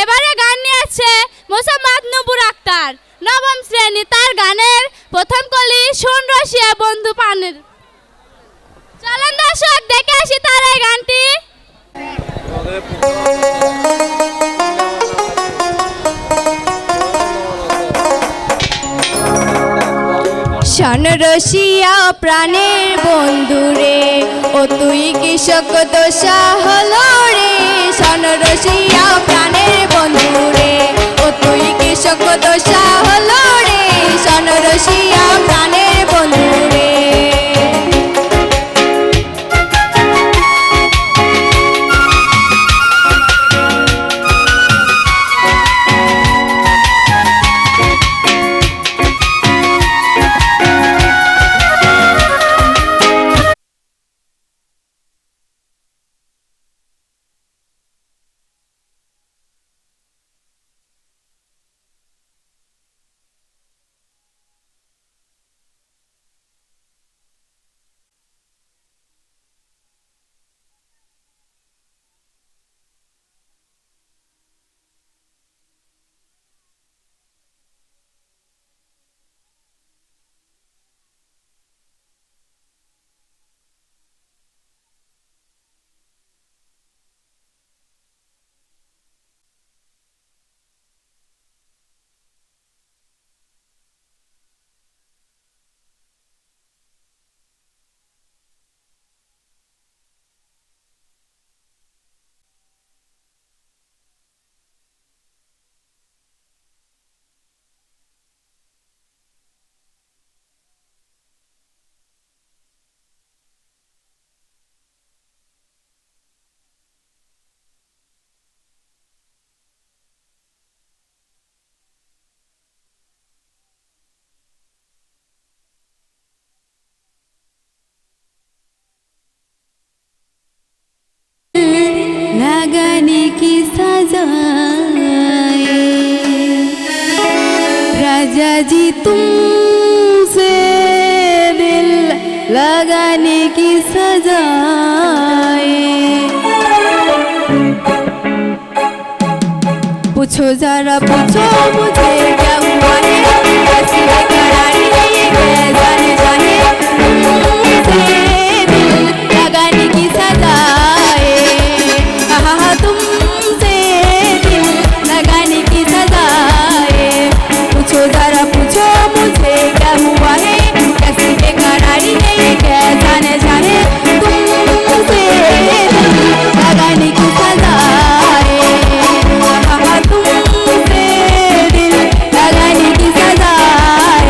এবারে গান নিয়েছে মোসাম্মদ নূপুর আক্তার, নবম শ্রেণী। তার গানের প্রথম কলি শোন রসিয়া বন্ধু পানের। চলন দর্শক দেখে আসি তার এই গানটি। শোন রসিয়া প্রাণের বন্ধু রে, ও তুই কৃষক দশা হলো রে। শোন রসিয়া প্রাণের বন্ধু রে, ও তুই কৃষক দশা হলো রে। শোন রসিয়া প্রাণের বন্ধু রে। लगाने की सजाए राजा जी तुमसे दिल लगाने की सजाए। पूछो जरा पूछो मुझे क्या हुआ है, कैसी है करारी है जाने जाने तुमसे दिल लगाने की सजाए। तुमसे दिल लगाने की सजाए। पूछो जरा पूछो मुझे क्या हुआ है, कैसी बेकरारी है ये क्या जाने जाने तुमसे दिल लगाने की सजाए। तुमसे दिल लगाने की सजाए।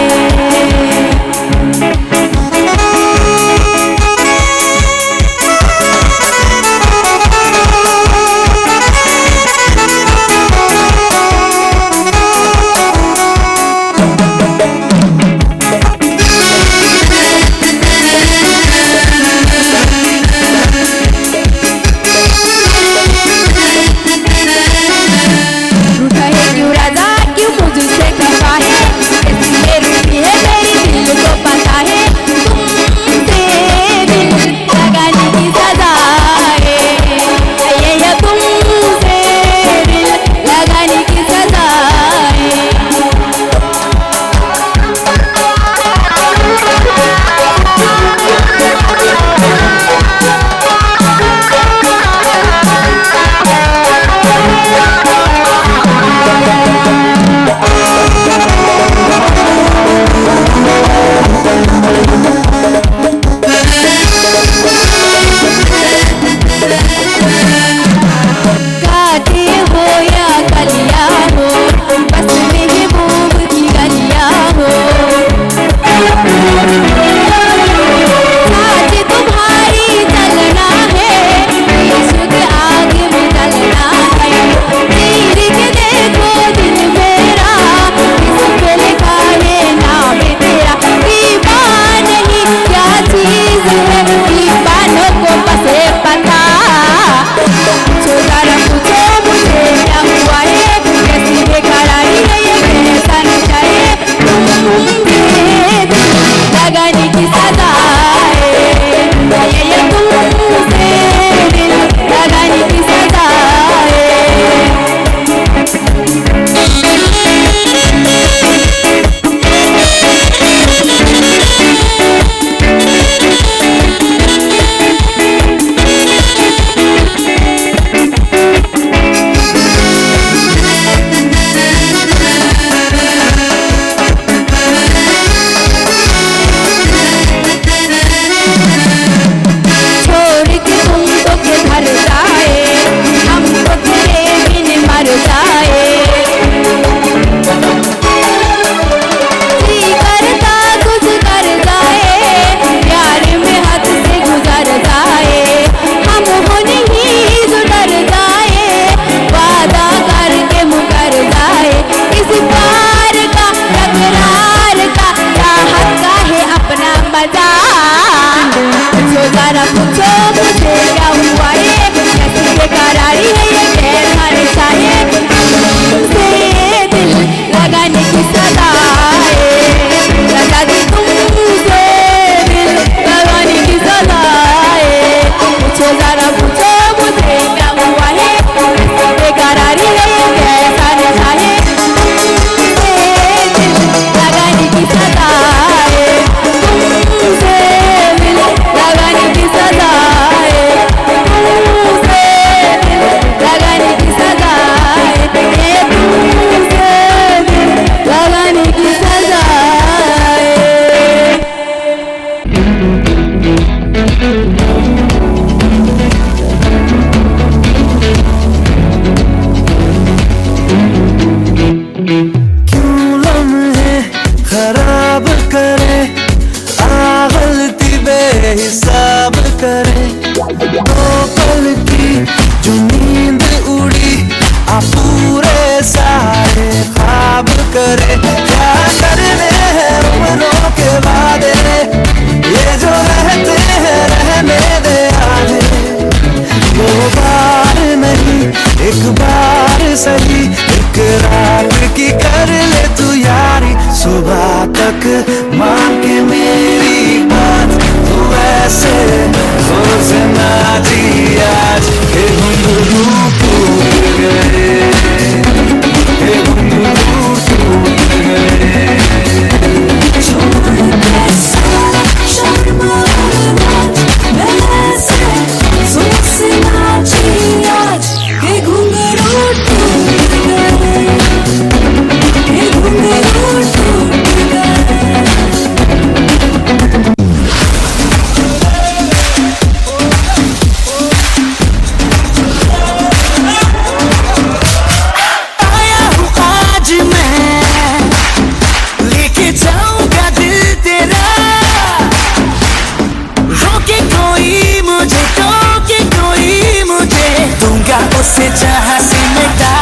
उसे जहाँ से मिटा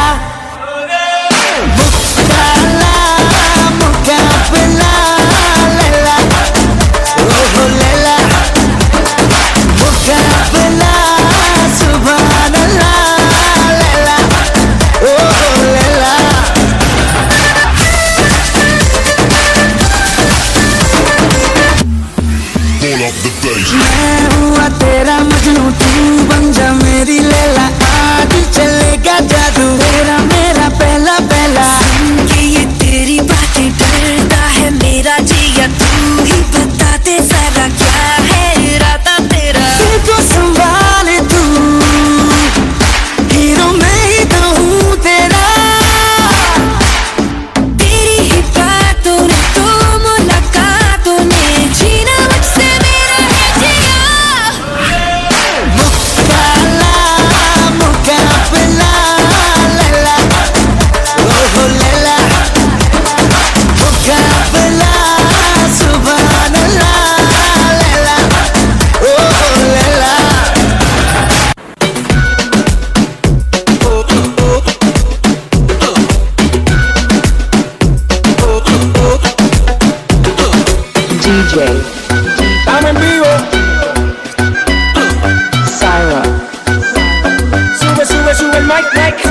मुकाबला मुकाबला लैला ओहो लैला मुकाबला सुभान अल्लाह लैला ओहो लैला मैं हुआ तेरा मजनू तू बन जा मेरी लैला आज चलेगा जादू तेरा मेरा पहला पहला कि ये तेरी बातें डरता है मेरा जिया तू ही बता दे जरा क्या है इरादा तेरा तुझको संभाले तू हीरो मैं ही तो हूँ तेरा तेरी ही बातों ने तो मुलाकातों ने जीना मुझसे मेरा है जिया मुकाबला मुकाबला लैला ओहो लैला मुकाबला सुभान अल्लाह लैला ओहो Laila DJ Estamos en vivo. Syra. Sube, sube, sube el mic, mic.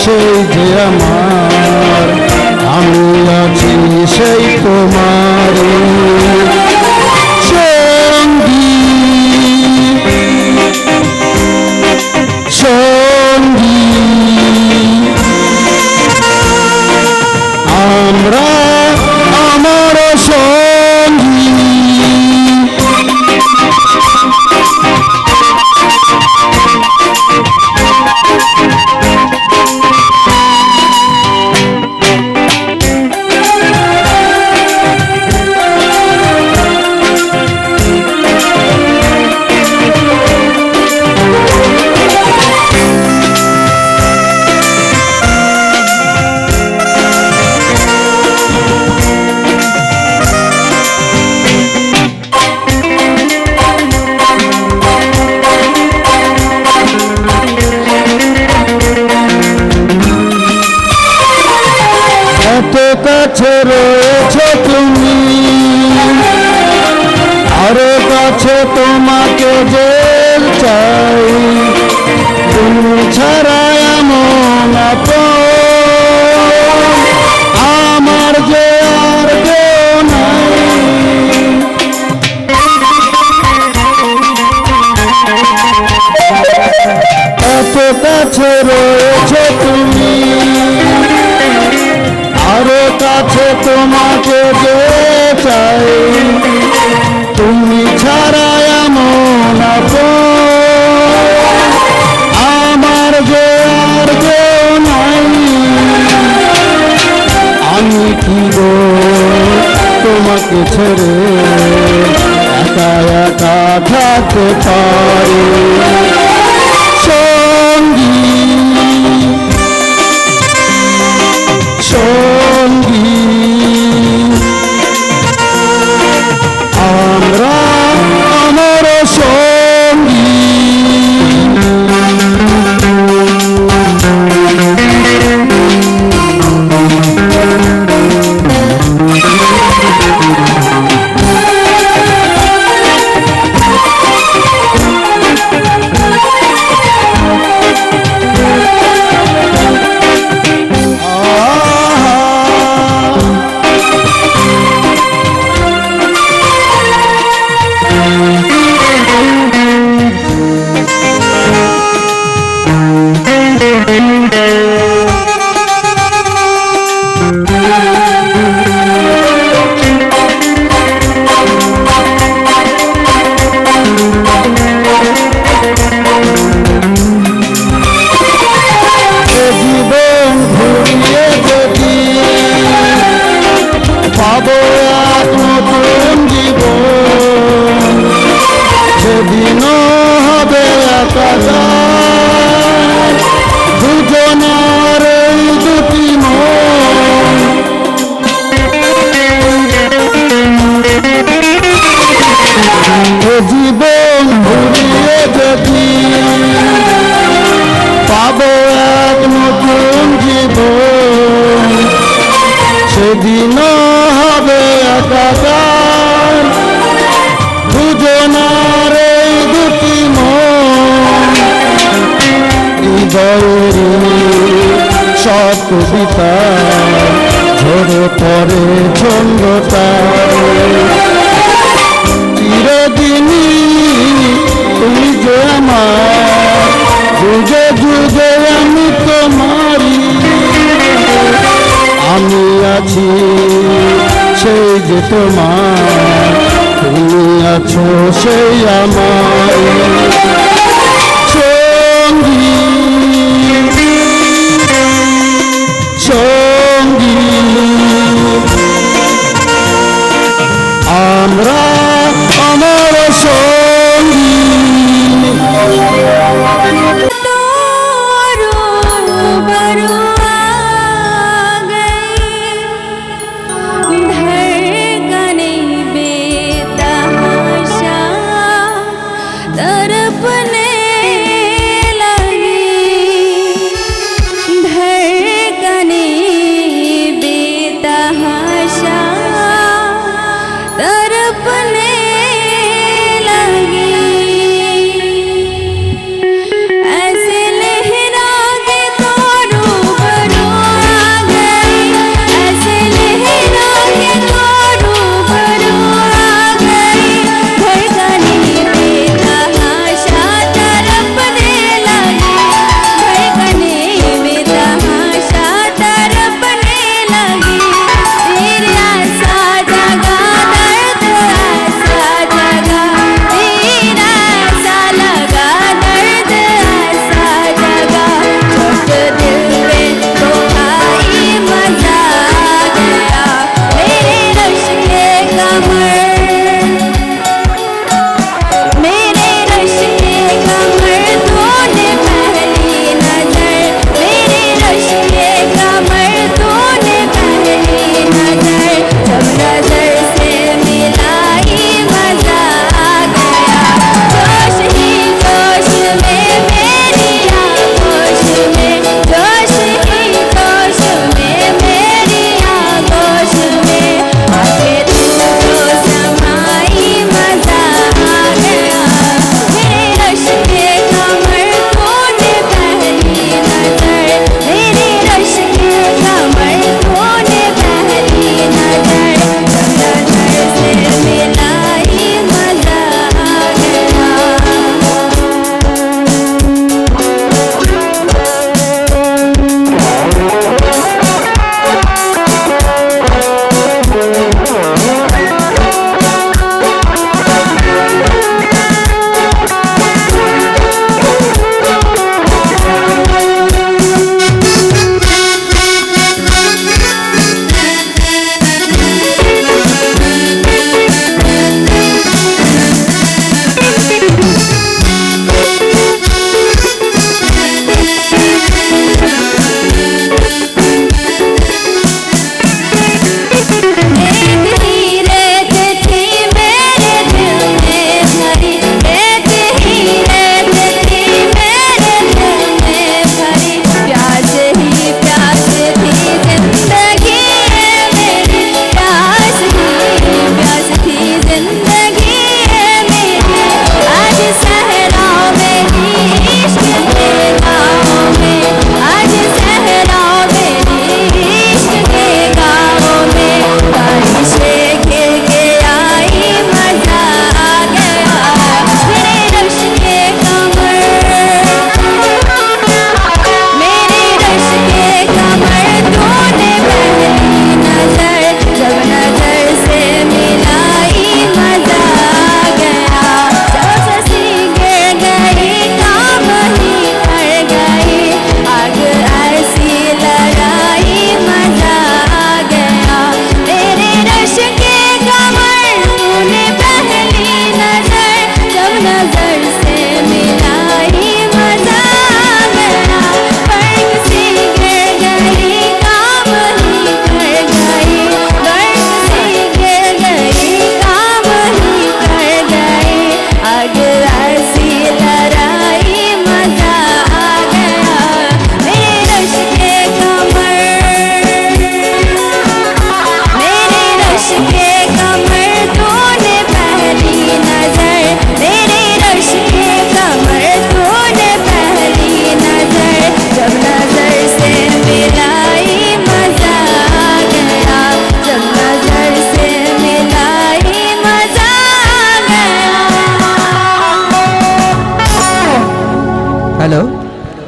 সেই যে আমার আমি আছি সেই তোমার সঙ্গী সঙ্গী আমরা আমার সঙ্গী এত কাছে রয়েছো তুমি আরো কাছে তোমাকে যে চাই এত কাছে রয়েছে তুমি, আরো কাছে তোমাকে যে চাই, তুমি ছাড়া এমন আপন আমার যে আর কেউ নাই। আমি কি গো তোমাকে ছেড়ে একা একা থাকতে পারি? সঙ্গী সঙ্গী আমরা আমার সঙ্গী। জীবন ঘুরিয়ে যদি পাবো এক নতুন জীবন, সেদিন হবে একাকার দুজনার এই দুটি মন। জীবন ঘুরিয়ে যদি পাবো এক নতুন জীবন, সেদিন হবে একাকার দুজনার এই দুটি মন। হৃদয়ের সব কবিতা ঝরে পড়ে ছন্দটা, চিরদিনই তুমি যে আমার, যুগে যুগে আমি তোমারি। আমি আছি সেই যে তোমার, তুমি আছো সেই আমার সঙ্গী সঙ্গী। আমরা আমার সঙ্গী। धड़कने बेतहाशा तरफ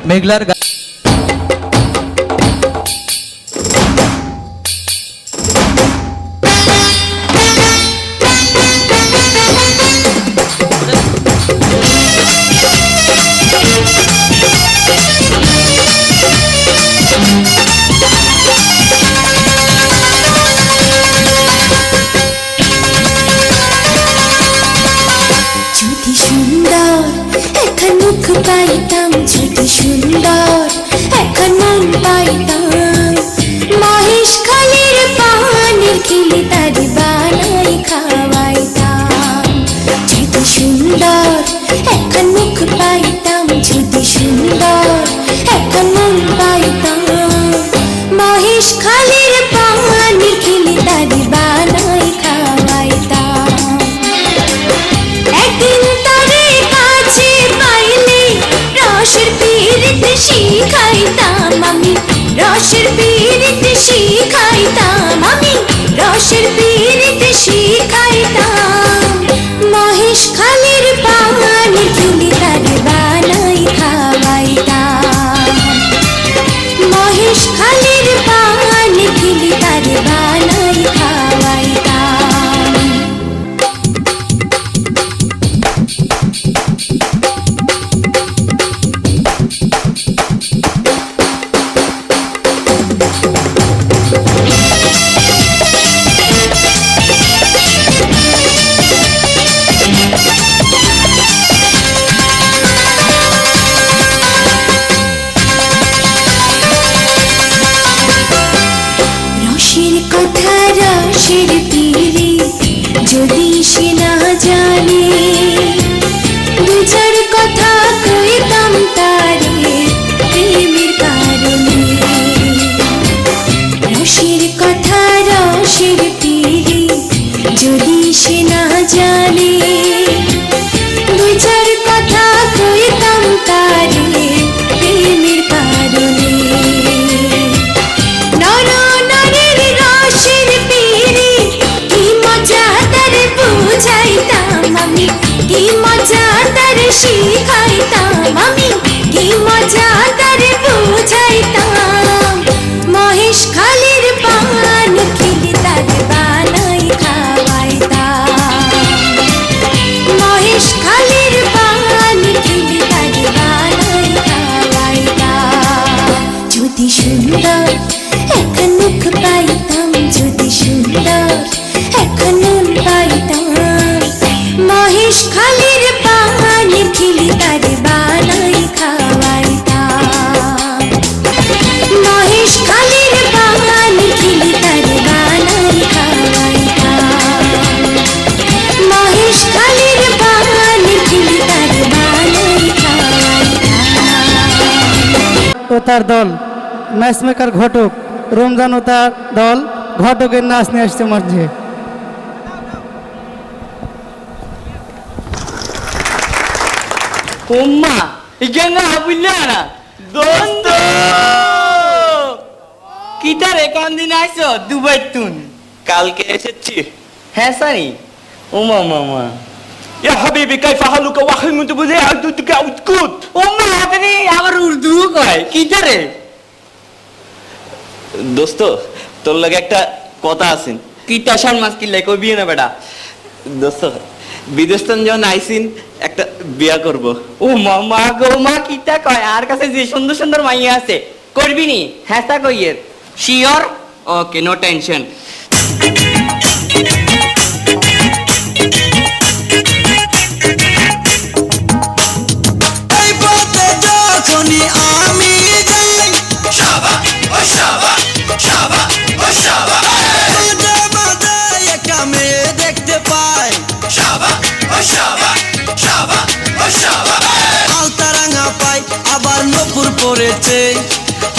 মেঘলার যদি সুন্দর এখন মুখ পাইতাম, যদি সুন্দর এখন মন পাইতাম, মহেশ খালির পানির খিলি তারি বানাই খাওয়াইতাম। যদি সুন্দর এখন মুখ পাইতাম, যদি সুন্দর এখন মন পাইতাম, মহেশ খালির পানির খিলি তারি বানাই খাওয়াইতাম। একদিন তারে কাছে পাইলে রসের পীড়িত শিখাইতাম আমি, রসের পীড়িত শিখাইতাম আমি, রসের পীড়িত শিখাইতাম। মহেশ খালির পানির খিলি তারে বানাই খাওয়াইতাম, মহেশ খালির পানির খিলি তারে বানাই খাওয়াইতাম। রসের কথা রসের তীরে যদি সে না জানে, দুজার কথা কইতাম তারে প্রেমের কারণে। রসের কথা রসের তীরে যদি সে না জানে, দুজার কথা কইতাম তারে প্রেমের কারণে। নর নারীর রসের পীড়ি কি মজা তার বুঝাইতাম আমি, কি মজা তার শিখাইতাম আমি, কি মজা তার বুঝাইতাম। মহেশ খালির পান খিলি তার বানাই খাওয়াইতাম, মহেশ খালির পান খিলি তার বানাই খাওয়াইতাম। যদি সুন্দর এখন মুখ পাইতাম, যদি সুন্দর এখন মন পাইতাম, মহেশ খালির পানির খিলি তারে বানাই খাওয়াইতাম, মহেশ খালির পানির খিলি তারে বানাই খাওয়াইতাম, মহেশ খালির পানির খিলি তারে বানাই খাওয়াইতাম। ও তার দল ম্যাচ মেকার ঘটক, রমজান ও তার দল ঘটকের নাচ নিয়ে আসছে মাঝে। ওম্মা ইগেঙ্গা হাবুল্লা না দোস্ত কিটারে কোন দিন আইছো দুবাই তুন? কালকে এসেছি। হ্যাঁ সানি। ওমা মামা يا حبيبي كيف حالك واخي من تبغي عدتك اسكت ওম্মা আপনি আবার উর্দু কয় কিটারে? দোস্ত তোর লাগে একটা কথা আছে। কিটা শান মাস কিল্লাই কইবি না বেটা। দোস্ত বিদেশতন যখন আইসিন একটা বিয়া করব। ও মামা গো মা কিটা কয়? আর কাছে যে সুন্দর সুন্দর মাইয়া আছে করবি নি? হ্যাঁ তা কইয়ের শিওর? Okay no tension. এই পথে যখনই আমি যাই, মাঝে মাঝে একটা মেয়ে দেখতে পাই, আলতারাঙা পাই আবার নপুর পড়েছে,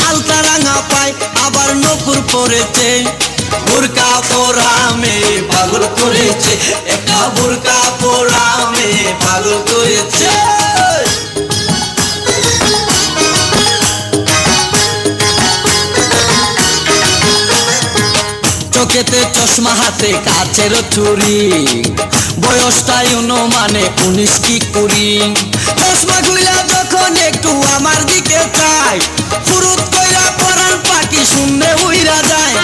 আলতারাঙা পাই আবার নপুর পড়েছে। বোরকা পরা মেয়ে পাগল করেছে, একটা বোরকা পরা মেয়ে পাগল করেছে। চোখেতে চশমা হাতে কাচের চুরি, বয়সটাই অনুমানে 19 কি 20। চশমা খুলিয়া যখন একটু আমার দিকে চাই ফুরুত কইরা পরান পাখি শূন্যে উইরা যায়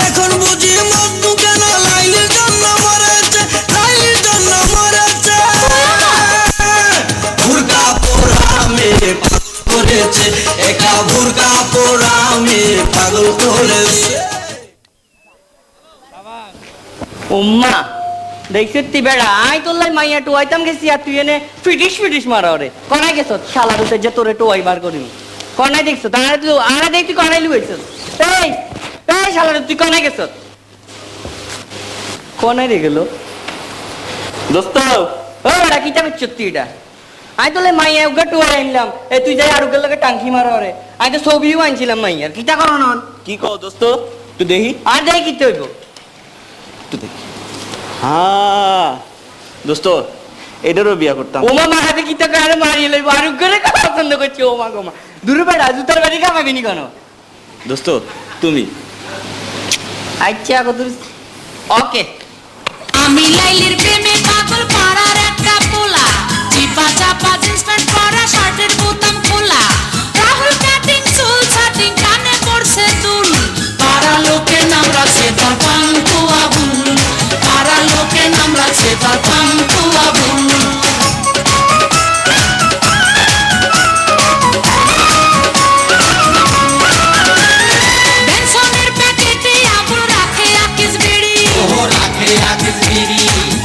এখন বুঝি মজনু কেন লাইলির জন্য মরেছে লাইলির জন্য মরেছে ভুরকা পোড়া মেয়ে পাগল করেছে একা ভুরকা পোড়া মেয়ে পাগল করেছে উম্মা দেখছিস তুই বেড়া আই তোর লাই মাইয়া টুয়াইতাম গেছি আর তুই এনে ফিটিস মারা রে কনাই গেছ শালা দুতে যে তোরে টুয়াই বার করিনি কনাই দেখছ তাহলে তুই আরে দেখ তুই কনাই লুয়েছ এই এই শালা তুই কনাই গেছ কনাই রে গেল দোস্ত ও বেড়া কিটা বেচ তুই এটা আই তোলে মাইয়া উগা টুয়াই আনলাম এ তুই যাই আর উগের লগে টাঙ্কি মারা রে আই তো ছবিও আনছিলাম মাইয়ার কিটা করো নন কি কও দোস্ত তুই দেখি আর দেখি কিতে হইব হ্যাঁ দোস্ত এটারও বিয়া করতাম ওমা মা হাতে কিতা করে মারিয়ে লইব আর উগরে পছন্দ করছি ওমা গোমা দূরে বেড়া জুতার বাড়ি কামাবি নি কেন দোস্ত তুমি আচ্ছা কত ওকে আমি লাইলির প্রেমে পাগল পাড়ার একটা পোলা চিপা চাপা জিন্স প্যান্ট পরা শার্টের বোতাম খোলা রাহুল কাটিং চুল ছাটিং কানে পড়ছে দুল পাড়া লোকে নাম রাখছে তার পান্তুয়া বুল পাড়া লোকে নাম রাখছে তার পান্তুয়া বুল বেনসনের প্যাকেটে আবুল রাখে আকিস বিড়ি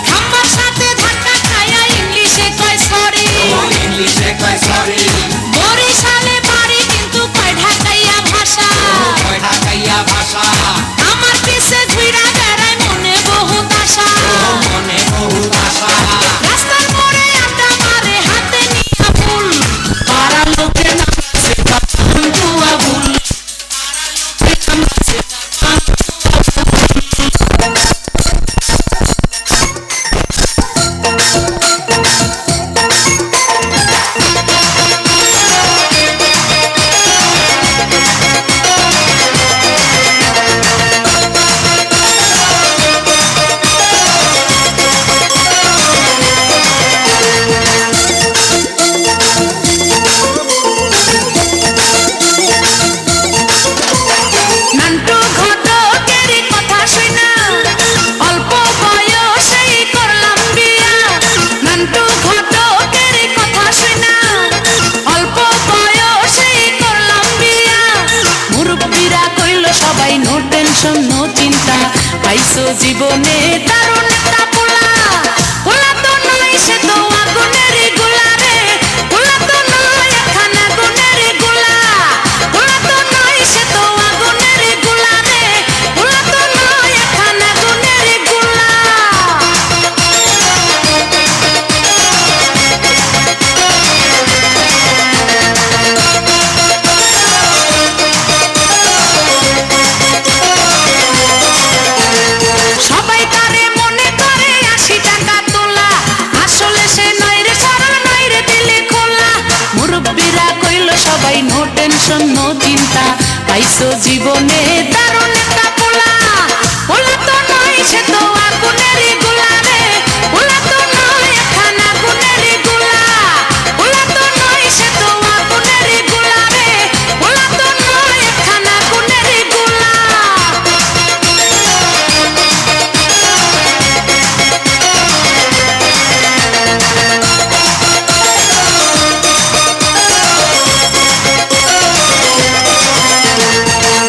খাম্বার সাথে ধাক্কা খায়া ইংলিশে কয় সরি বরিশালে বাড়ি কিন্তু কয় ঢাকাইয়া ভাষা আমার পিছে ঘুরা বেড়ায় মনে বহুত আশা রাস্তার মোড়ে আড্ডা মারে হাতে নিয়া ফুল পাড়া লোকে নামছে পান্তুয়া ভুল নান্টু ঘটকের কথা শুনা অল্প বয়সেই করলাম বিয়া নান্টু ঘটকের কথা শুনা অল্প বয়সেই করলাম বিয়া মুরব্বীরা কইল সবাই নো টেনশন নো চিন্তা পাইছো জীবনে দারুণ একটা পোলা পোলা তো নয় সে তো আগুনের গোলা রে পোলা তো নয় একখানা আগুনের গোলা পোলা তো নয় সে তো আগুনের গোলা রে পোলা তো নয় একখানা আগুনের গোলা সবাই তারে মনে করে 80 টাকা তোলা আসলে সে নয় রে সরল নয় রে দিলে খোলা মুরব্বীরা কইল সবাই নো টেনশন নো চিন্তা পাইছো জীবনে দারুণ একটা পোলা পোলা তো নয় সে তো আগুনের গোলা রে পোলা তো নয় একখানা আগুনের গোলা পোলা তো নয় সে তো আগুনের গোলা রে পোলা তো নয় একখানা আগুনের গোলা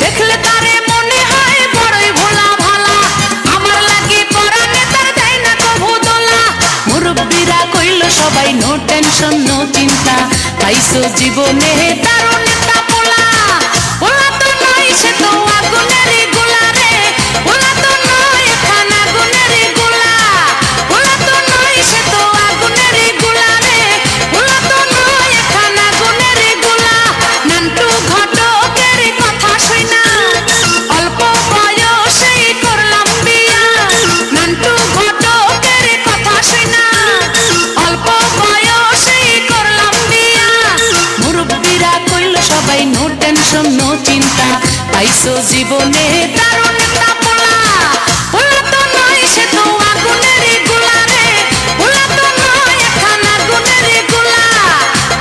দেখলে তারে মনে হয় বড়ই ভোলা ভালা আমার লাগি পরানে তার দেয় না কভু দোলা মুরব্বীরা কইল সবাই নো টেনশন নো চিন্তা পাইছো জীবনে দারুণ একটা পোলা পোলা তো নয় সে তো আগুনের গোলা রে পোলা তো নয় একখানা আগুনের গোলা পোলা তো নয় সে তো আগুনের গোলা রে পোলা তো নয় একখানা আগুনের গোলা নান্টু ঘটকের কথা শুনা অল্প বয়সেই করলাম বিয়া নান্টু ঘটকের কথা শুনা অল্প বয়সেই করলাম বিয়া মুরব্বীরা কইল সবাই নো টেনশন নো চিন্তা পাইছো জীবনে দারুণ একটা পোলা পোলা তো নয় সে তো আগুনের গোলা রে পোলা তো নয় একখানা আগুনের গোলা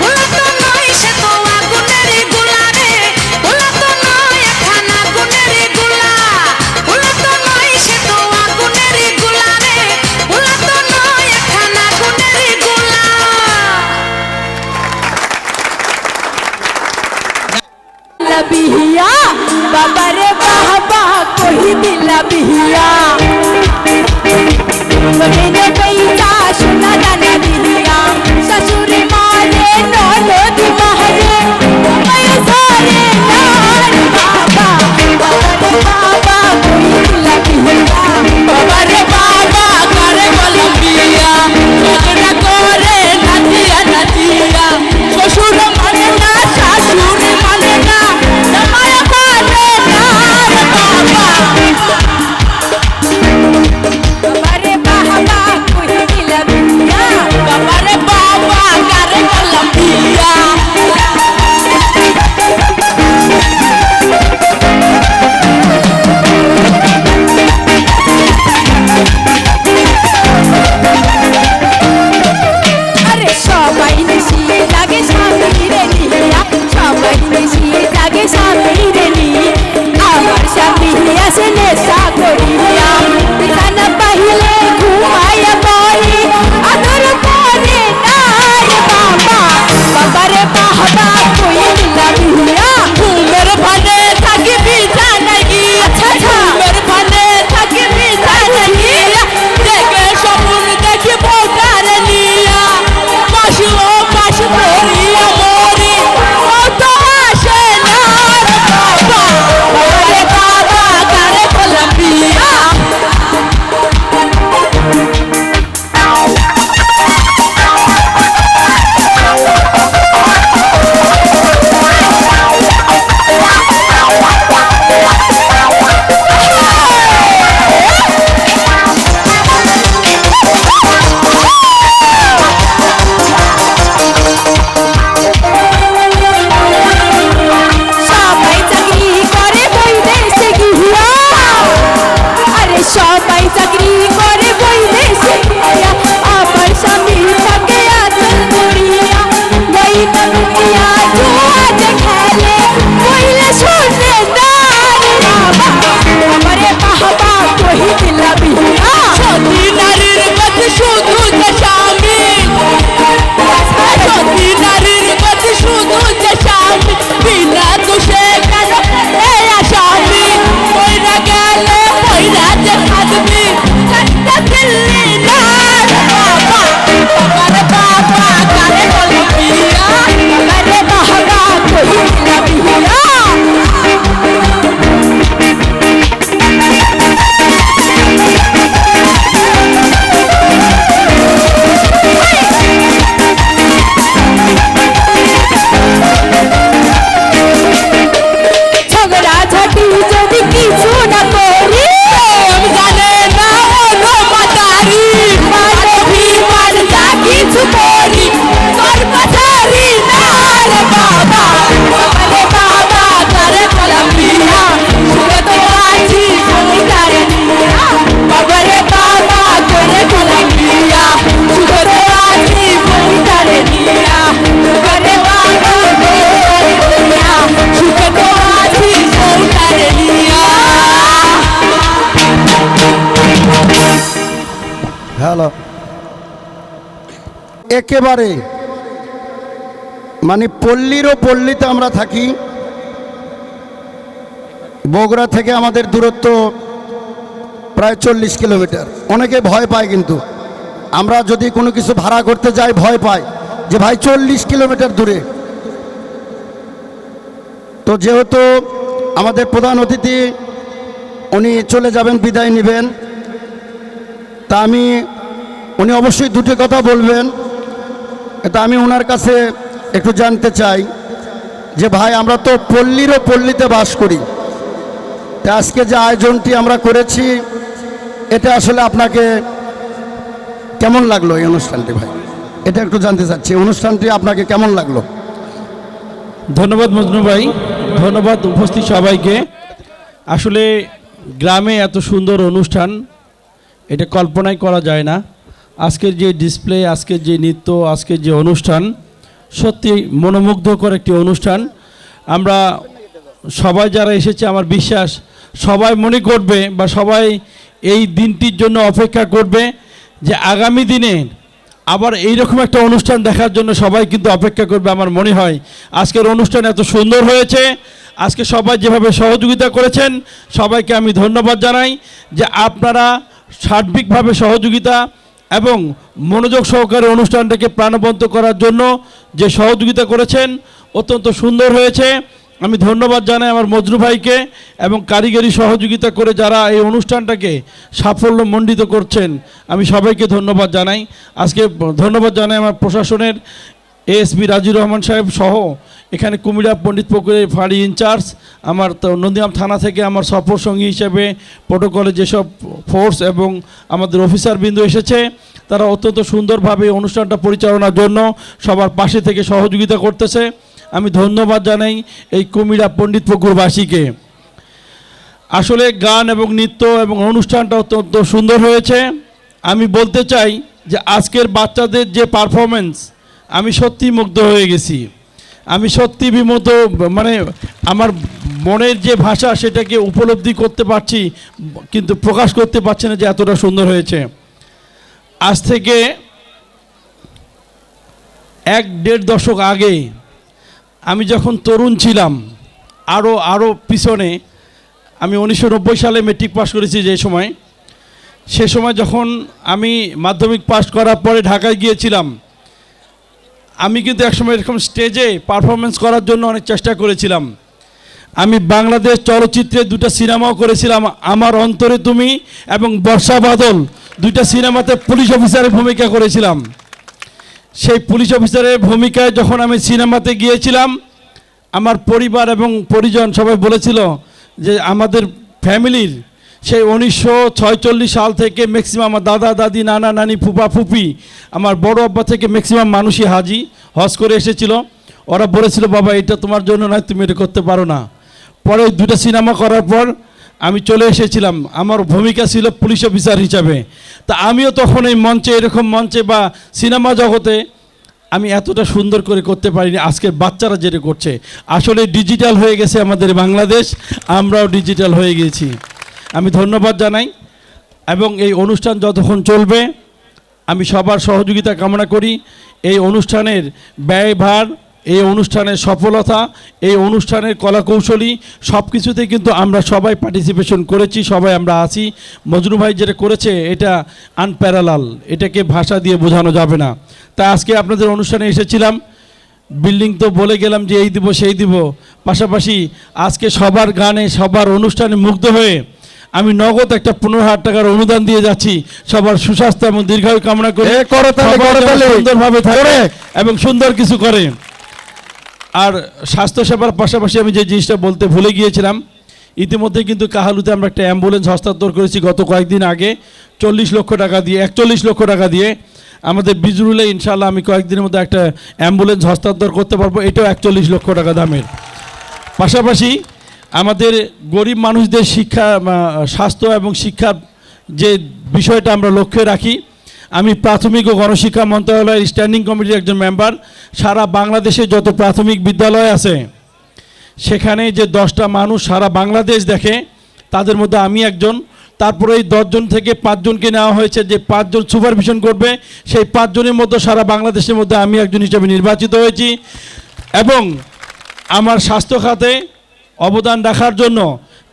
পোলা তো নয় সে তো বিহিয়া বাবারে বাবা কহি দিলা বিহিয়া মেনে পেইতা সোনা দানা বিহিয়া শাশুড়ি মারে ননদ মারে মায় সারে নার বাবা বাবারে বাবা কহি দিলা বিহিয়া বাবারে বাবা করে বলম বিয়া ঝগড়া করে নাচিয়া নাচিয়া শ্বশুর মানে না শাশুড়ি মানে না জামাই মানে না বাবা বাবারে বাবা কই দিলা বিয়া বাবারে বাবা করে বলম বিয়া আরে সবাই নিশি লাগে স্বামী রে নিয়া সবাই নিশি লাগে স্বামী রে নিয়ে আমার স্বামী আসে নেশা করিয়া বিছানা পাইলে ঘুমাইয়া পড়ি আদর করে না রে বাবা বাবারে বাবা কই দিলা বিয়া ঘুমের ভানে থাকি বিছানা গিয়া আচ্ছা ঘুমের ভানে থাকি বিছানা গিয়া দেখে স্বপ্ন দেখি বোকারে নিয়া পাশে ও পাশে পড়িয়া মরি ও তো আসে না রে বাবা বাবারে বাবা কারে বললাম বিয়া সবাই চাকরি করে বৈদেশে গিয়া আরে সবাই চাকরি করে বৈদেশে গিয়া আমার স্বামী থাকে আচল করিয়া বই নমিয়া জুয়া যে খেলে কইলে শুনে না রে বাবা আমারে বাবা কহি দিলা বিয়া সতী নারীর কাছে শুধু যে স্বামী সতী নারীর কাছে শুধু যে স্বামী বিনা দোষে কেন এই আসামি কইরা গেলে কইরা যে থাকবি কাটটা দিল্লি না রে বাবা বাবারে বাবা কারে বলো বিয়া বাবারে বাবা কই দিলা বিয়া ঝগড়া ঝাঁটি যদি কিছু না করি জানে না ওনো মাতারি মানবী মান যা কিছু করি কর্মচারী না রে বাবা বাবারে বাবা করে বললাম বিয়া সুরে তো আছি জমিদারে নিয়া বাবারে বাবা করে বললাম বিয়া সুরে তো আছি জমিদারে নিয়া বাবারে বাবা করে নিয়া সুরে তো আছি জমিদারে নিয়া হ্যালো একেবারে মানে পল্লীরও পল্লীতে আমরা থাকি বগুড়া থেকে আমাদের দূরত্ব প্রায় 40 কিলোমিটার অনেকে ভয় পায় কিন্তু আমরা যদি কোনো কিছু ভাড়া করতে যাই ভয় পাই যে ভাই 40 কিলোমিটার দূরে তো যেহেতু আমাদের প্রধান অতিথি উনি চলে যাবেন বিদায় নেবেন তা উনি অবশ্যই দুটো কথা বলবেন এটা আমি ওনার কাছে একটু জানতে চাই যে ভাই আমরা তো পল্লীরও পল্লীতে বাস করি তা আজকে যে আয়োজনটি আমরা করেছি এটা আসলে আপনাকে কেমন লাগলো এই অনুষ্ঠানটি ভাই এটা একটু জানতে চাচ্ছি অনুষ্ঠানটি আপনাকে কেমন লাগলো ধন্যবাদ মজনু ভাই ধন্যবাদ উপস্থিত সবাইকে আসলে গ্রামে এত সুন্দর অনুষ্ঠান এটা কল্পনাই করা যায় না আজকের যে ডিসপ্লে আজকের যে নৃত্য আজকের যে অনুষ্ঠান সত্যি মনোমুগ্ধকর একটি অনুষ্ঠান আমরা সবাই যারা এসেছে আমার বিশ্বাস সবাই মনে করবে বা সবাই এই দিনটির জন্য অপেক্ষা করবে যে আগামী দিনে আবার এইরকম একটা অনুষ্ঠান দেখার জন্য সবাই কিন্তু অপেক্ষা করবে আমার মনে হয় আজকের অনুষ্ঠান এত সুন্দর হয়েছে আজকে সবাই যেভাবে সহযোগিতা করেছেন সবাইকে আমি ধন্যবাদ জানাই যে আপনারা সার্বিকভাবে সহযোগিতা এবং মনোযোগ সহকারে অনুষ্ঠানটাকে প্রাণবন্ত করার জন্য যে সহযোগিতা করেছেন অত্যন্ত সুন্দর হয়েছে। আমি ধন্যবাদ জানাই আমার মজনু ভাইকে এবং কারিগরি সহযোগিতা করে যারা এই অনুষ্ঠানটাকে সাফল্যমণ্ডিত করছেন আমি সবাইকে ধন্যবাদ জানাই। আজকে ধন্যবাদ জানাই আমার প্রশাসনের এএসপি রাজিউর রহমান সাহেব সহ এখানে কুমিল্লা পণ্ডিত পুকুরের ফাঁড়ি ইনচার্জ, আমার নন্দীগ্রাম থানা থেকে আমার সফর সঙ্গী হিসেবে প্রোটোকলে যেসব ফোর্স এবং আমাদের অফিসারবৃন্দ এসেছে তারা অত্যন্ত সুন্দরভাবে অনুষ্ঠানটা পরিচালনার জন্য সবার পাশে থেকে সহযোগিতা করতেছে। আমি ধন্যবাদ জানাই এই কুমিল্লা পণ্ডিত পুকুরবাসীকে। আসলে গান এবং নৃত্য এবং অনুষ্ঠানটা অত্যন্ত সুন্দর হয়েছে। আমি বলতে চাই যে আজকের বাচ্চাদের যে পারফরমেন্স আমি সত্যি মুগ্ধ হয়ে গেছি। আমি সত্যি বিমুগ্ধ, মানে আমার মনের যে ভাষা সেটাকে উপলব্ধি করতে পারছি কিন্তু প্রকাশ করতে পারছি না যে এতটা সুন্দর হয়েছে। আজ থেকে 1-1.5 দশক আগে আমি যখন তরুণ ছিলাম, আরও পিছনে, আমি 1990 সালে মেট্রিক পাস করেছি। সে সময় যখন আমি মাধ্যমিক পাস করার পরে ঢাকায় গিয়েছিলাম, আমি কিন্তু একসময় এরকম স্টেজে পারফরমেন্স করার জন্য অনেক চেষ্টা করেছিলাম। আমি বাংলাদেশ চলচ্চিত্রে 2টা সিনেমাও করেছিলাম, আমার অন্তরে তুমি এবং বর্ষা বাদল, 2টা সিনেমাতে পুলিশ অফিসারের ভূমিকা করেছিলাম। সেই পুলিশ অফিসারের ভূমিকায় যখন আমি সিনেমাতে গিয়েছিলাম আমার পরিবার এবং পরিজন সবাই বলেছিল যে আমাদের ফ্যামিলির সেই 1946 সাল থেকে ম্যাক্সিমাম আমার দাদা দাদি নানা নানি ফুপা ফুপি আমার বড় আব্বা থেকে ম্যাক্সিমাম মানুষই হজ করে এসেছিল। ওরা বলেছিল বাবা এটা তোমার জন্য নয়, তুমি এটা করতে পারো না। পরে 2টা সিনেমা করার পর আমি চলে এসেছিলাম, আমার ভূমিকা ছিল পুলিশ অফিসার হিসাবে। তা আমিও তখন এই মঞ্চে, এরকম মঞ্চে বা সিনেমা জগতে আমি এতটা সুন্দর করে করতে পারিনি আজকের বাচ্চারা যেটা করছে। আসলে ডিজিটাল হয়ে গেছে আমাদের বাংলাদেশ, আমরাও ডিজিটাল হয়ে গেছি। আমি ধন্যবাদ জানাই এবং এই অনুষ্ঠান যতক্ষণ চলবে আমি সবার সহযোগিতা কামনা করি। এই অনুষ্ঠানের ব্যয়ভার, এই অনুষ্ঠানের সফলতা, এই অনুষ্ঠানের কলাকৌশলী সব কিছুতে কিন্তু আমরা সবাই পার্টিসিপেশন করেছি, সবাই আমরা আছি। মজনু ভাই যেটা করেছে এটা আনপ্যারালাল, এটাকে ভাষা দিয়ে বোঝানো যাবে না। তাই আজকে আপনাদের অনুষ্ঠানে এসেছিলাম, বিল্ডিং তো বলে গেলাম যে এই দিব সেই দিব, পাশাপাশি আজকে সবার গানে সবার অনুষ্ঠানে মুগ্ধ হয়ে আমি নগদ একটা 15,000 টাকার অনুদান দিয়ে যাচ্ছি। সবার সুস্বাস্থ্য এবং দীর্ঘায়ু কামনা করে সুন্দরভাবে থাকে এবং সুন্দর কিছু করে। আর স্বাস্থ্যসেবার পাশাপাশি আমি যে জিনিসটা বলতে ভুলে গিয়েছিলাম, ইতিমধ্যে কিন্তু কাহালুতে আমরা একটা অ্যাম্বুলেন্স হস্তান্তর করেছি গত কয়েকদিন আগে 41 লক্ষ টাকা দিয়ে। আমাদের বিজরুলে ইনশাল্লাহ আমি কয়েকদিনের মধ্যে একটা অ্যাম্বুলেন্স হস্তান্তর করতে পারবো, এটাও 41 লক্ষ টাকা দামের। পাশাপাশি আমাদের গরিব মানুষদের শিক্ষা, স্বাস্থ্য এবং শিক্ষার যে বিষয়টা আমরা লক্ষ্যে রাখি। আমি প্রাথমিক ও গণশিক্ষা মন্ত্রণালয়ের স্ট্যান্ডিং কমিটির একজন মেম্বার। সারা বাংলাদেশে যত প্রাথমিক বিদ্যালয় আছে সেখানে যে 10টা মানুষ সারা বাংলাদেশ দেখে তাদের মধ্যে আমি একজন। তারপরে এই 10 জন থেকে 5 জনকে নেওয়া হয়েছে যে 5 জন সুপারভিশন করবে। সেই 5 জনের মধ্যে সারা বাংলাদেশের মধ্যে আমি একজন হিসেবে নির্বাচিত হয়েছি এবং আমার স্বাস্থ্য খাতে অবদান রাখার জন্য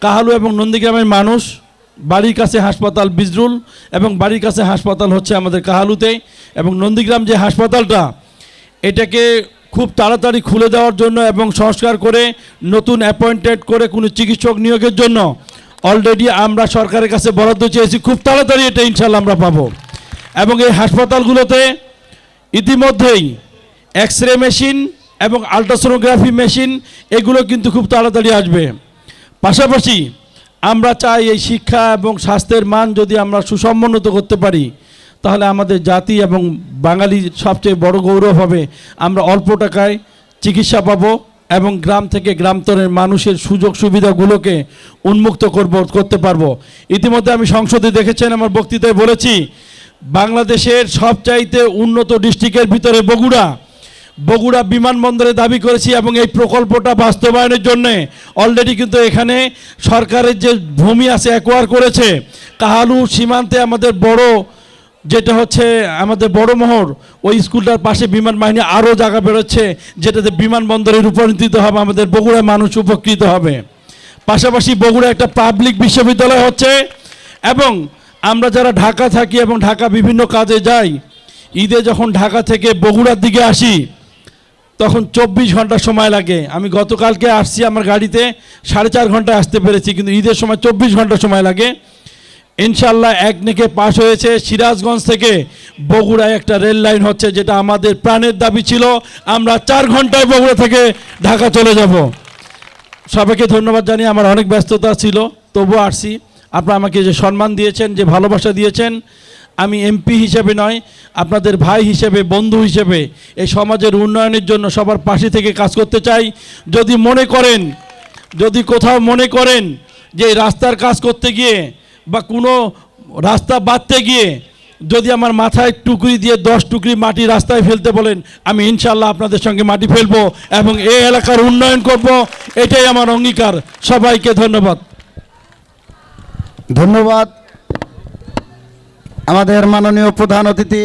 কাহালু এবং নন্দীগ্রামের মানুষ, বাড়ির কাছে হাসপাতাল বিজরুল এবং বাড়ির কাছে হাসপাতাল হচ্ছে আমাদের কাহালুতে, এবং নন্দীগ্রাম যে হাসপাতালটা এটাকে খুব তাড়াতাড়ি খুলে দেওয়ার জন্য এবং সংস্কার করে নতুন অ্যাপয়েন্টেড করে কোনো চিকিৎসক নিয়োগের জন্য অলরেডি আমরা সরকারের কাছে বরাদ্দ চেয়েছি। খুব তাড়াতাড়ি এটা ইনশাল্লাহ আমরা পাবো। এবং এই হাসপাতালগুলোতে ইতিমধ্যেই এক্স-রে মেশিন এবং আলট্রাসোনোগ্রাফি মেশিন এগুলো কিন্তু খুব তাড়াতাড়ি আসবে। পাশাপাশি আমরা চাই এই শিক্ষা এবং স্বাস্থ্যের মান যদি আমরা সুসমুন্নত করতে পারি তাহলে আমাদের জাতি এবং বাঙালির সবচেয়ে বড় গৌরব হবে। আমরা অল্প টাকায় চিকিৎসা পাবো এবং গ্রাম থেকে গ্রামান্তরের মানুষের সুযোগ সুবিধাগুলোকে উন্মুক্ত করতে পারবো। ইতিমধ্যে আমি সংসদে দেখেছেন আমার বক্তৃতায় বলেছি বাংলাদেশের সবচাইতে উন্নত ডিস্ট্রিক্টের ভিতরে বগুড়া বিমানবন্দরে দাবি করেছি এবং এই প্রকল্পটা বাস্তবায়নের জন্য অলরেডি কিন্তু এখানে সরকারের যে ভূমি আছে অ্যাকোয়ার করেছে। কাহালু সীমান্তে আমাদের বড় যেটা হচ্ছে আমাদের বড় মোহর, ওই স্কুলটার পাশে বিমান বাহিনী আরও জায়গা বেরোচ্ছে, যেটাতে বিমানবন্দরে রূপান্তরিত হবে, আমাদের বগুড়ার মানুষ উপকৃত হবে। পাশাপাশি বগুড়া একটা পাবলিক বিশ্ববিদ্যালয় হচ্ছে, এবং আমরা যারা ঢাকা থাকি এবং ঢাকা বিভিন্ন কাজে যাই, ঈদে যখন ঢাকা থেকে বগুড়ার দিকে আসি তখন 24 ঘন্টা সময় লাগে। আমি গতকালকে আসছি আমার গাড়িতে 4.5 ঘন্টায় আসতে পেরেছি, কিন্তু ঈদের সময় 24 ঘন্টা সময় লাগে। ইনশাল্লাহ একনেকে পাশ হয়েছে। সিরাজগঞ্জ থেকে বগুড়ায় একটা রেল লাইন হচ্ছে, যেটা আমাদের প্রাণের দাবি ছিল। আমরা 4 ঘন্টায় বগুড়া থেকে ঢাকা চলে যাব। সবাইকে ধন্যবাদ জানিয়ে, আমার অনেক ব্যস্ততা ছিল, তবুও আসছি। আপনারা আমাকে যে সম্মান দিয়েছেন, যে ভালোবাসা দিয়েছেন, আমি এমপি হিসেবে নয়, আপনাদের ভাই হিসেবে, বন্ধু হিসেবে এই সমাজের উন্নয়নের জন্য সবার পাশে থেকে কাজ করতে চাই। যদি কোথাও মনে করেন যে এই রাস্তার কাজ করতে গিয়ে বা কোনো রাস্তা বাঁধতে গিয়ে যদি আমার মাথায় টুকরি দিয়ে 10 টুকরি মাটি রাস্তায় ফেলতে বলেন, আমি ইনশাল্লাহ আপনাদের সঙ্গে মাটি ফেলবো এবং এই এলাকার উন্নয়ন করব। এটাই আমার অঙ্গীকার। সবাইকে ধন্যবাদ। ধন্যবাদ আমাদের মাননীয় প্রধান অতিথি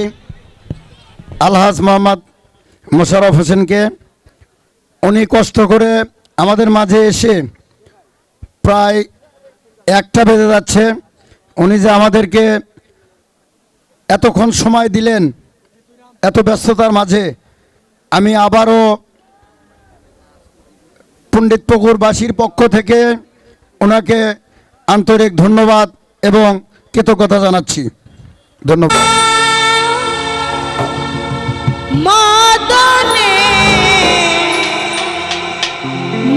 আলহাজ মোহাম্মদ মোশাররফ হোসেনকে। উনি কষ্ট করে আমাদের মাঝে এসে প্রায় 1টা বেজে যাচ্ছে, উনি যে আমাদেরকে এতক্ষণ সময় দিলেন এত ব্যস্ততার মাঝে, আমি আবারও পণ্ডিতপুকুরবাসীর পক্ষ থেকে ওনাকে আন্তরিক ধন্যবাদ এবং কৃতজ্ঞতা জানাচ্ছি। ধন্যবাদ। মদনে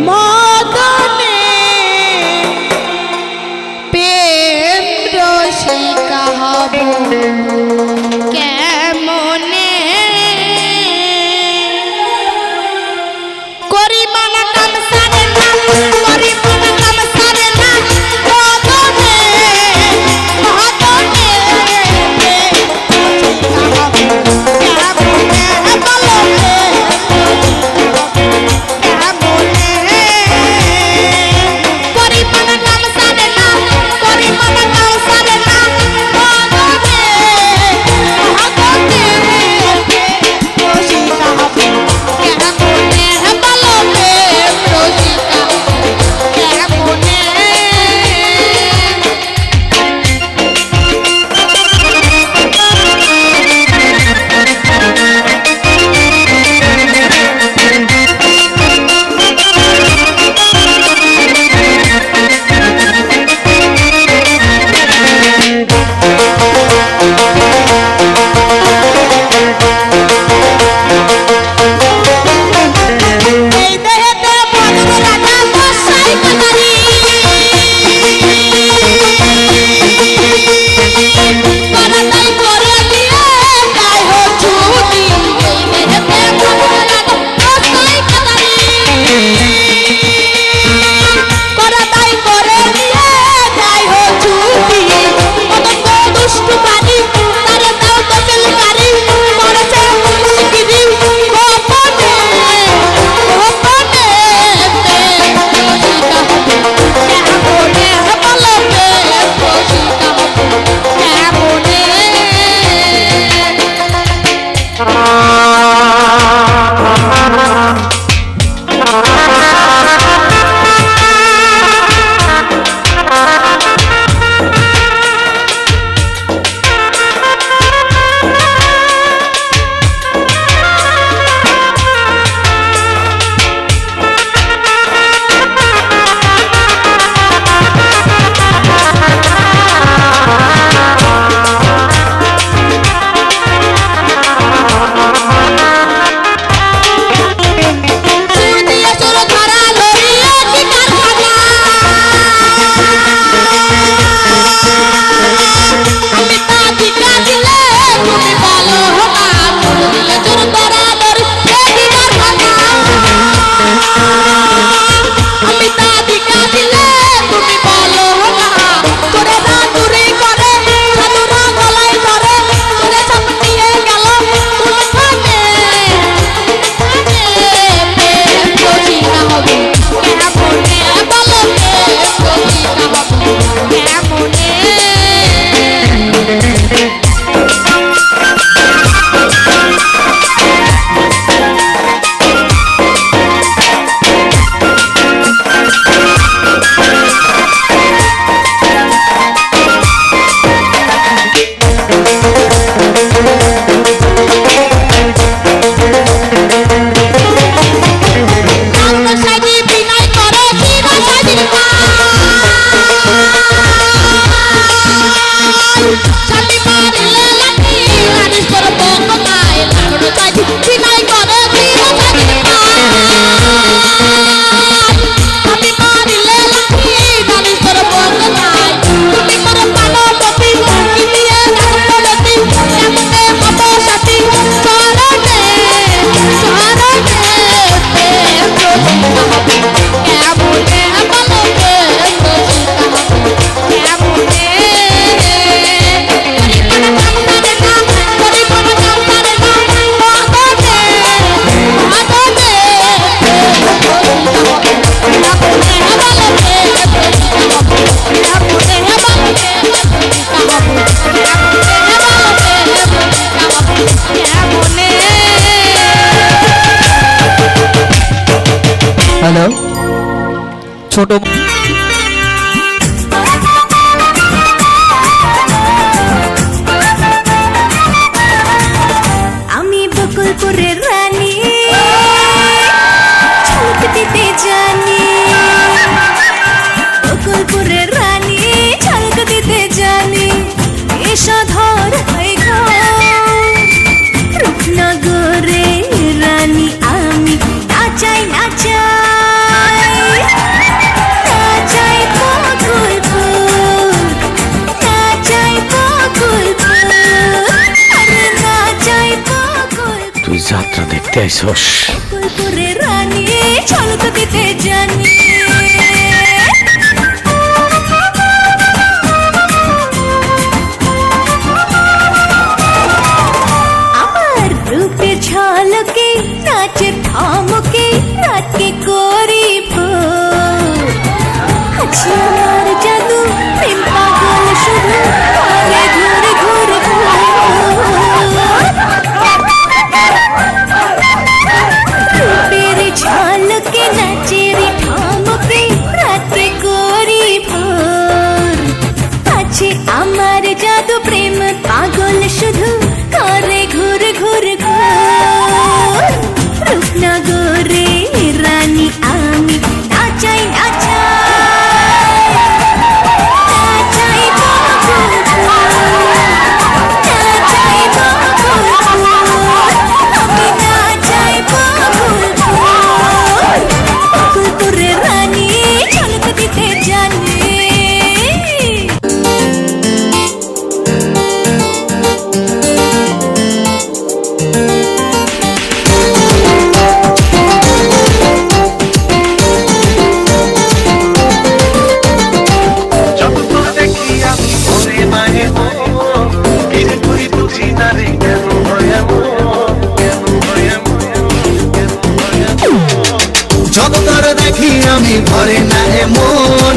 মদনে প্রেম রসিকা হব কেমনে করি মানা কাম সারে না, করি মানা কাম সারে না, মদনে মদনে কেমনে বলো ছোট আমি বকুলপুরের রানী ঝলক দিতে জানি বকুলপুরের রানী ঝলক দিতে জানি এসো ধর হয়ে রূপনগরে রানী আমি নাচাই নাচাই নাচাই বকুলপুর নাচাই বকুলপুর আরে নাচাই বকুলপুর তুই যাত্রা দেখতে আইসস বকুলপুরের রানী ঝলক দিতে জানি আমার রূপে ঝলকে নাচে থামকে রাতকে করি ভোর আছে আমার জাদু প্রেম পাগল শুধু ঘরে ঘুরে ঘুরে রূপের ঝলকে নাচের ঠামকে রাতে করি ভোর আছে আমার জাদু প্রেম পাগল শুধু করে ঘুর ঘুর ঘুর রূপনগরে রানী আমি নাচাই নাচাই নাচাই বকুলপুর নাচাই বকুলপুর আমি নাচাই বকুলপুর বকুলপুরের রানী ঝলক দিতে জানি যতবার দেখি আমি ভরে না এমন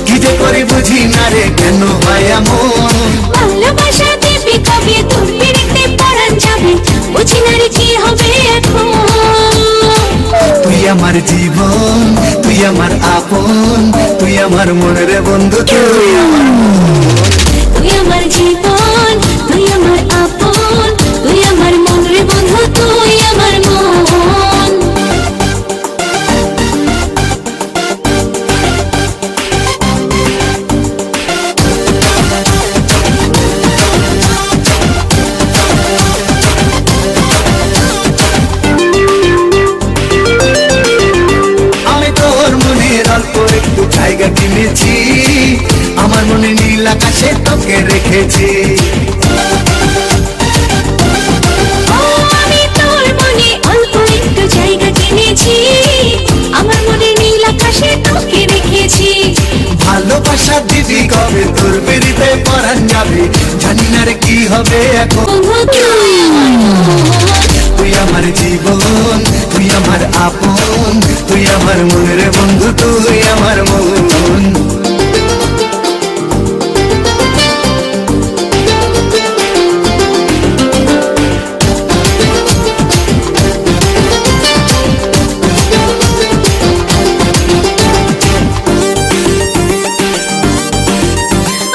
কি যে করে বুঝি না রে কেন হয় এমন ভালোবাসা দেবে কবে তোর পিড়িতে পরাণ যাবে বুঝি না রে কি হবে এখন তুই আমার জীবন তুই আমার আপন তুই আমার মনের বন্ধু তুই আমার তুই আমার জীবন তুই আমার আপন তুই আমার মন রে বন্ধু তুই আমার মন আমি তোর মনের অল্প একটু জায়গা কিনেছি আমার মনে নীল আকাশে তোকে রেখেছি আমি তোর মনে অল্প একটু জায়গা কিনেছি আমার মনে নীল আকাশে তোকে রেখেছি ভালোবাসা দিদি কবে তোর বেরিতে পরাণ যাবে জানি না রে কি হবে এখন বন্ধু তুই আমার মন তুই আমার জীবন তুই আমার আপন তুই আমার মনের বন্ধু তুই আমার মন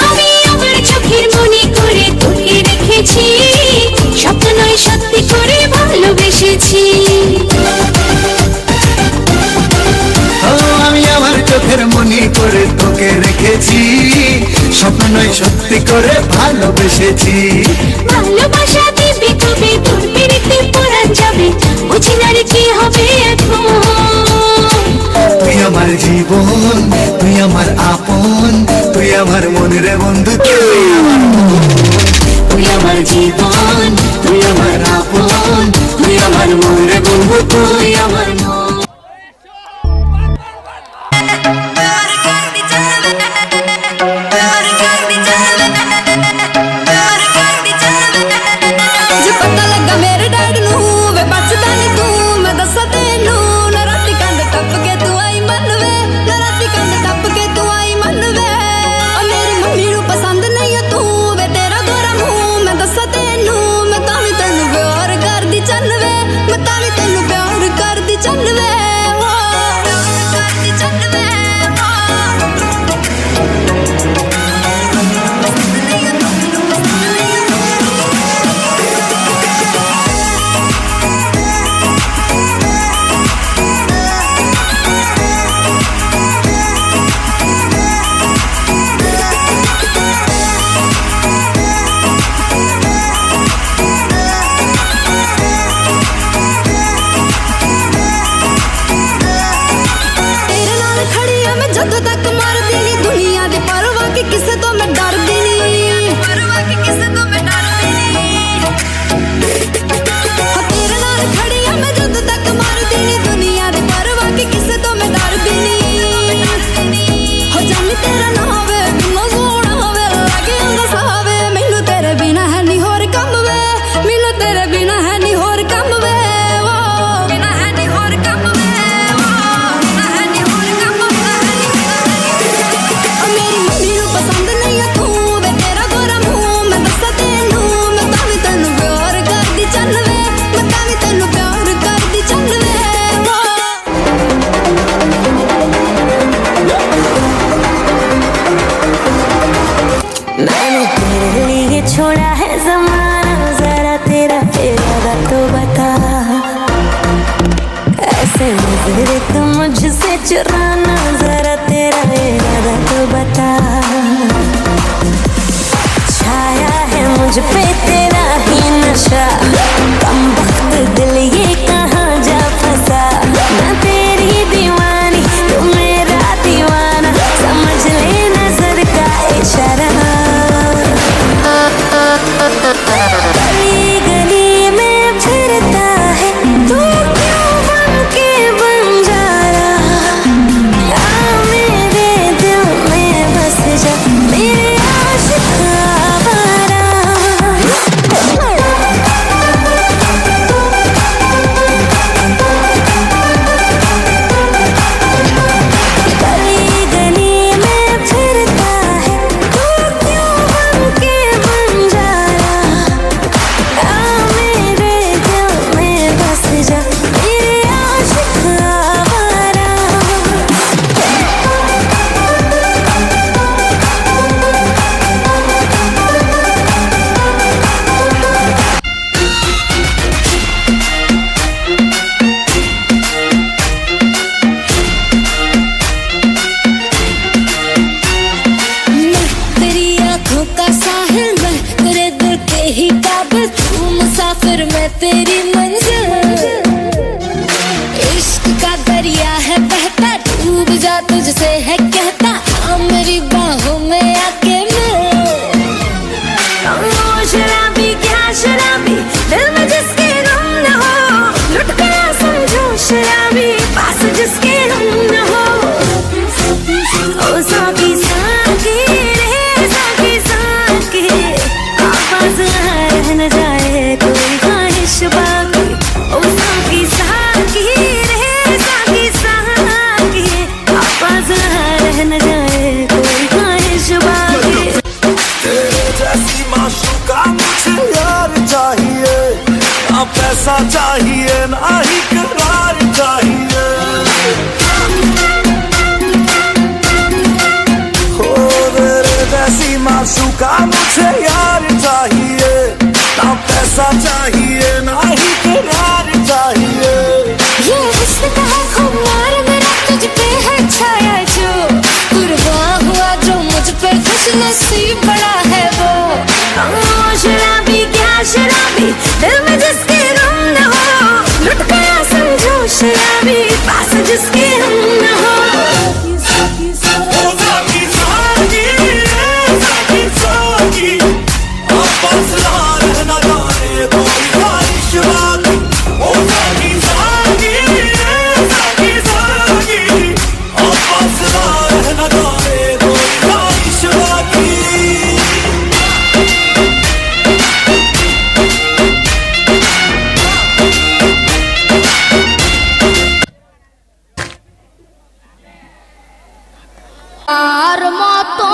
আমি আমার চোখের মনে করে তোকে রেখেছি স্বপ্ন নয় সত্যি করে ভালোবেসেছি আমি আমার চোখের মনি করে তোকে রেখেছি স্বপ্ন নয় সত্যি করে ভালোবেসেছি ভালোবাসা দিবি কবে তোর পিড়িতে পরাণ যাবে বুঝি না রে কি হবে এখন তুই আমার জীবন তুই আমার আপন তুই আমার মনের বন্ধু তুই আমার মন। তুই আমার জীবন তুই আমার আপন তুই আমার মনের বন্ধু তুই আমার মন ਜੇ ਪਤਾ ਲੱਗਾ ਮੇਰੇ ਡੈਡ ਨੂੰ ਵੇ ਬਚਦਾ ਨੀ ਤੂੰ ਮੈਂ ਦੱਸਾਂ ਤੈਨੂੰ ਨਾ ਰਾਤੀ ਕੰਧ ਟੱਪ ਕੇ ਤੂੰ ਆਈ ਮੰਨ ਵੇ ਨਾ ਰਾਤੀ ਕੰਧ ਟੱਪ ਕੇ ਤੂੰ ਆਈ ਮੰਨ ਵੇ ਓ ਮੇਰੀ ਮੰਮੀ ਨੂੰ ਪਸੰਦ ਨਹੀਂ ਆ ਤੂੰ ਵੇ ਤੇਰਾ ਗੋਰਾ ਮੂੰਹ ਮੈਂ ਦੱਸਾਂ ਤੈਨੂੰ ਮੈਂ ਤਾਂ ਵੀ ਤੈਨੂੰ ਪਿਆਰ ਕਰਦੀ ਚੰਨ ਵੇ ਮੈਂ ਤਾਂ ਵੀ ਤੈਨੂੰ ਪਿਆਰ ਕਰਦੀ ਚੰਨ मैं जद तक मर दी नी दुनिया दे परवाह की किसे तो मैं डर दी नी परवाह की किसे तो मैं डर दी नी तेरे नाल खड़ी आ मैं जद तक मर दी नी दुनिया दे परवाह की किसे तो मैं डर दी नी हो जानी तेरा ना होवे किन्ना सोहना होवे लागे अंदा सावे मैनू तेरे बिना है नी होर कम वे मैनू तेरे बिना है नी होर कम वे वो बिना है नी होर कम वे वो बिना है नी होर कम वे मेरी मम्मी नू पसंद नहीं है तू वे तेरा गोरा मुंह मैं दस्सा तेनू मैं तावी तैनू प्यार करदी चल वे मैं तावी तैनू प्यार करदी चल वे वो मैंने तेरे लिए छोड़ा है ज़माना जरा तेरा इरादा तो बता ऐसे नजर तो मुझसे चुराना जरा तेरा इरादा तो बता छाया है मुझ पे तेरा ही नशा कम वक्त दिल ये कहाँ जा फंसा मैं तेरी दीवानी तू मेरा दीवाना समझ ले नजर का इशारा गली गली में फिरता है तू क्यों बन के बंजारा आ मेरे दिल में बस जा मेरे आशिक आवारा गली गली में फिरता है तू क्यों बन के बंजारा आ मेरे दिल में बस जा मेरे आशिक आवारा मैं तेरी आँखों का साहिल मैं तेरे दिल के ही काबिल तू मुसाफिर मैं तेरी मंजिल इश्क का दरिया है बहता डूब जा तुझसे है कहता हाँ मेरी बाहों में आके मिल ओ शराबी क्या शराबी दिल में जिसके गम न हो लुट गया समझो शराबी पास जिसके हम न हो ओ साकी साकी रे साकी साकी आवाज रह न जाए कोई ख्वाहिश बाकी ओ साकी साकी रे साकी साकी आवाज रह न जाए कोई ख्वाहिश बाकी तेरे जैसी माशूका मुझे यार चाहिए ना पैसा चाहिए ना ही करार चाहिए हो तेरे जैसी माशूका मुझे यार चाहिए ना पैसा चाहिए ना ही करार चाहिए ये हुस्न का है खुमार मेरा तुझ पे है छाया जो कुर्बान हुआ जो मुझ पे खुश नसीब बड़ा है वो ओ शराबी क्या शराबी दिल में जिसके गम न हो लुट गया समझो शराबी पास जिसके हम न हो ओ साकी साकी साकी साकी आपस लार न जाए कोई ख्वाहिश बाकी ओ साकी साकी साकी आपस लार न जाए कोई ख्वाहिश बाकी আর মতো